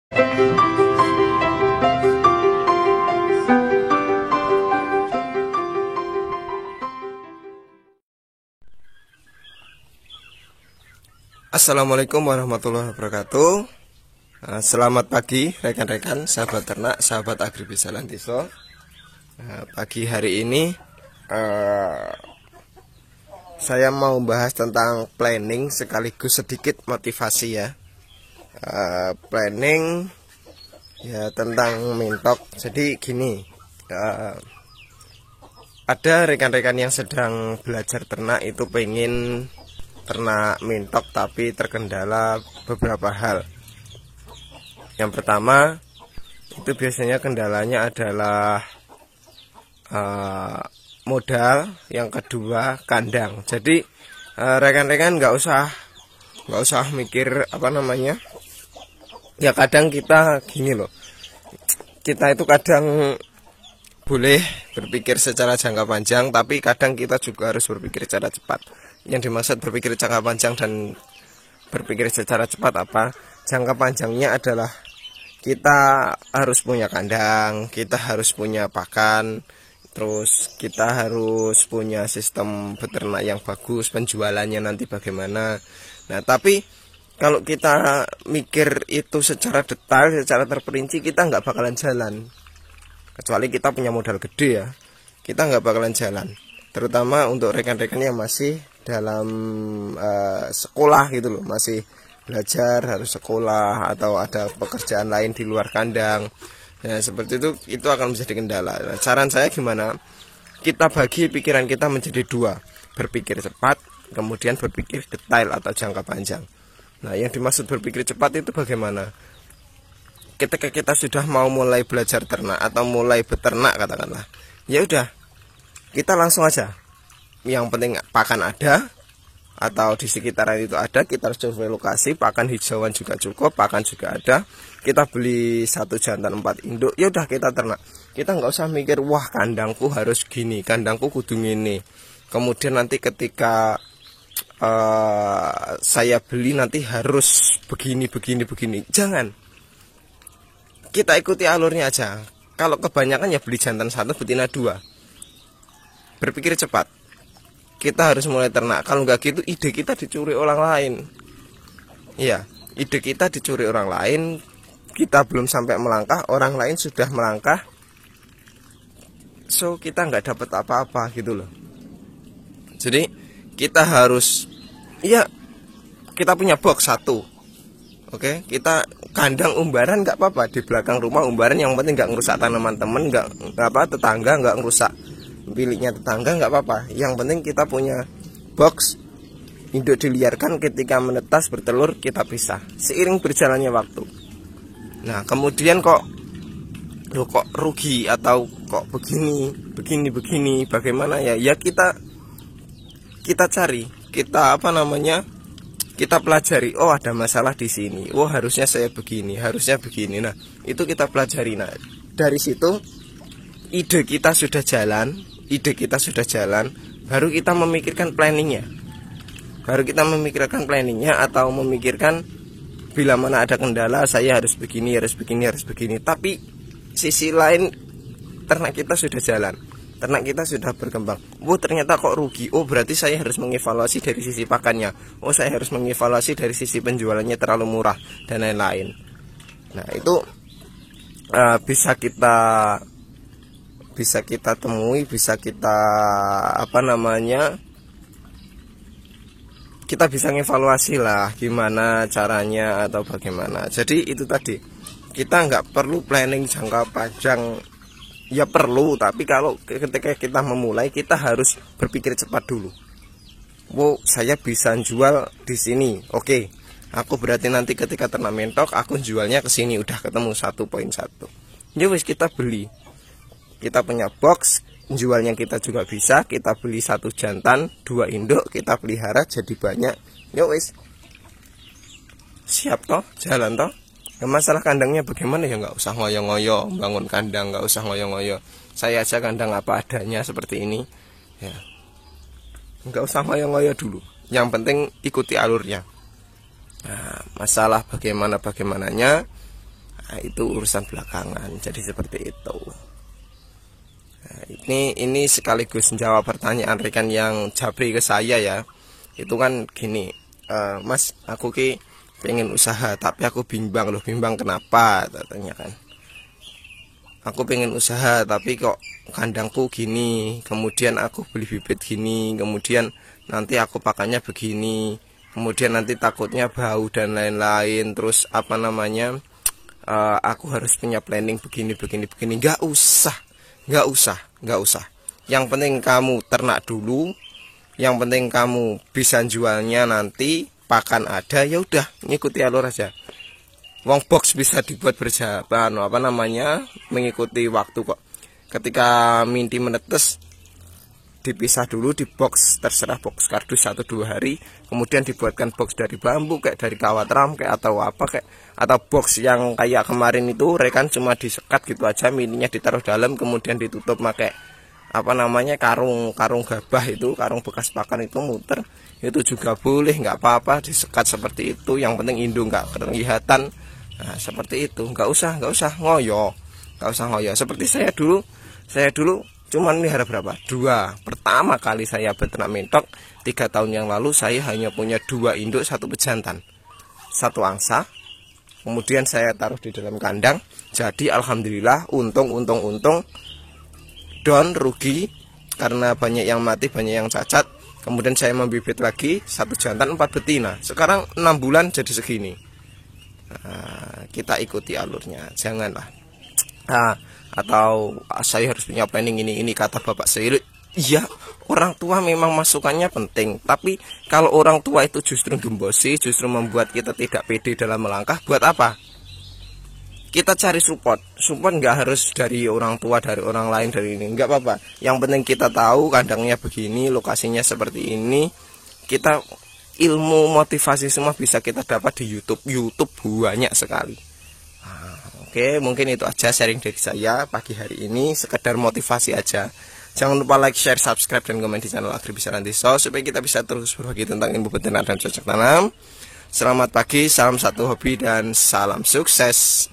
Assalamualaikum warahmatullahi wabarakatuh. Selamat pagi rekan-rekan, sahabat ternak, sahabat agribisnis Lantiso. Pagi hari ini saya mau bahas tentang planning sekaligus sedikit motivasi ya. Planning ya tentang mintok. Jadi gini, ada rekan-rekan yang sedang belajar ternak itu pengen ternak mintok tapi terkendala beberapa hal. Yang pertama itu biasanya kendalanya adalah modal, yang kedua kandang. Jadi rekan-rekan nggak usah mikir ya kadang kita gini loh, kita itu kadang boleh berpikir secara jangka panjang, tapi kadang kita juga harus berpikir secara cepat. Yang dimaksud berpikir jangka panjang dan berpikir secara cepat apa? Jangka panjangnya adalah kita harus punya kandang, kita harus punya pakan, terus kita harus punya sistem beternak yang bagus, penjualannya nanti bagaimana. Nah, tapi kalau kita mikir itu secara detail, secara terperinci, kita nggak bakalan jalan. Kecuali kita punya modal gede ya, kita nggak bakalan jalan. Terutama untuk rekan-rekan yang masih dalam sekolah gitu loh, masih belajar, harus sekolah atau ada pekerjaan lain di luar kandang. Nah, seperti itu akan menjadi kendala. Nah, saran saya gimana? Kita bagi pikiran kita menjadi dua, berpikir cepat, kemudian berpikir detail atau jangka panjang. Nah, yang dimaksud berpikir cepat itu bagaimana? Ketika kita sudah mau mulai belajar ternak atau mulai beternak katakanlah, ya udah, kita langsung aja. Yang penting pakan ada, atau di sekitaran itu ada, kita harus survei lokasi, pakan hijauan juga cukup, pakan juga ada. Kita beli 1 jantan 4 induk, ya udah kita ternak. Kita nggak usah mikir, wah kandangku harus gini, kandangku kudu gini. Kemudian nanti ketika saya beli nanti harus begini. Jangan. Kita ikuti alurnya aja. Kalau kebanyakan ya beli jantan 1, betina 2. Berpikir cepat. Kita harus mulai ternak. Kalau nggak gitu, ide kita dicuri orang lain. Iya, ide kita dicuri orang lain. Kita belum sampai melangkah, orang lain sudah melangkah. So kita nggak dapat apa-apa gitu loh. Jadi kita harus, ya kita punya box 1. Oke, kita kandang umbaran nggak apa-apa, di belakang rumah umbaran, yang penting nggak ngerusak tanaman temen, nggak tetangga, nggak ngerusak miliknya tetangga, nggak apa-apa. Yang penting kita punya box, induk diliarkan, ketika menetas bertelur kita pisah seiring berjalannya waktu. Nah, kemudian kok rugi atau kok begini, bagaimana ya? Ya kita cari, kita kita pelajari. Oh, ada masalah di sini. Oh, harusnya saya begini, harusnya begini. Nah, itu kita pelajari. Nah, dari situ ide kita sudah jalan, baru kita memikirkan planningnya. Atau memikirkan bila mana ada kendala, saya harus begini. Tapi sisi lain, ternak kita sudah jalan, ternak kita sudah berkembang. Oh, ternyata kok rugi. Oh, berarti saya harus mengevaluasi dari sisi pakannya. Oh, saya harus mengevaluasi dari sisi penjualannya terlalu murah dan lain-lain. Nah, itu bisa kita temui, bisa kita kita bisa ngevaluasi lah gimana caranya atau bagaimana. Jadi itu tadi, kita nggak perlu planning jangka panjang. Ya perlu, tapi kalau ketika kita memulai, kita harus berpikir cepat dulu. Wow, saya bisa jual di sini. Oke, aku berarti nanti ketika ternak mentok, aku jualnya ke sini, udah ketemu 1.1. Ya wis, kita beli. Kita punya box, jualnya kita juga bisa. Kita beli 1 jantan, 2 induk, kita pelihara jadi banyak. Ya wis, siap toh, jalan toh. Ya, masalah kandangnya bagaimana ya, nggak usah ngoyo-ngoyo bangun kandang, nggak usah ngoyo-ngoyo. Saya aja kandang apa adanya seperti ini ya, nggak usah ngoyo-ngoyo dulu. Yang penting ikuti alurnya. Nah, masalah bagaimananya Nah, itu urusan belakangan. Jadi seperti itu. Nah, ini sekaligus menjawab pertanyaan rekan yang japri ke saya ya. Itu kan gini, Mas, aku ki pengen usaha tapi aku bimbang loh. Bimbang kenapa? Katanya kan. Aku pengen usaha tapi kok kandangku gini, kemudian aku beli bibit gini, kemudian nanti aku pakainya begini, kemudian nanti takutnya bau dan lain-lain. Terus apa namanya, aku harus punya planning begini. Nggak usah. Yang penting kamu ternak dulu, yang penting kamu bisa jualnya nanti, pakan ada, ya udah ngikuti alur aja. Wong box bisa dibuat berjalan mengikuti waktu kok. Ketika minti menetes dipisah dulu di box, terserah box kardus 1-2 hari, kemudian dibuatkan box dari bambu kayak dari kawat ram kayak atau apa kayak, atau box yang kayak kemarin itu rekan cuma disekat gitu aja, mininya ditaruh dalam kemudian ditutup pakai karung gabah itu, karung bekas pakan itu muter, itu juga boleh, nggak apa-apa disekat seperti itu. Yang penting indung nggak kelihatan. Nah, seperti itu, nggak usah ngoyo, seperti saya dulu cuman melihara berapa? 2. Pertama kali saya beternak mentok 3 tahun yang lalu, saya hanya punya 2 induk, 1 pejantan, 1 angsa. Kemudian saya taruh di dalam kandang. Jadi alhamdulillah untung down rugi karena banyak yang mati, banyak yang cacat. Kemudian saya membibit lagi 1 jantan 4 betina. Sekarang 6 bulan jadi segini. Nah, kita ikuti alurnya, janganlah atau saya harus punya planning ini kata bapak saya. Iya, orang tua memang masukannya penting, tapi kalau orang tua itu justru gembosi, justru membuat kita tidak pede dalam melangkah, buat apa? Kita cari support nggak harus dari orang tua, dari orang lain, dari ini nggak apa-apa. Yang penting kita tahu kandangnya begini, lokasinya seperti ini. Kita ilmu motivasi semua bisa kita dapat di YouTube banyak sekali. Oke, mungkin itu aja sharing dari saya pagi hari ini, sekedar motivasi aja. Jangan lupa like, share, subscribe, dan komen di channel Agribisar Rantiso supaya kita bisa terus berbagi tentang ilmu beternak dan cocok tanam. Selamat pagi, salam satu hobi, dan salam sukses.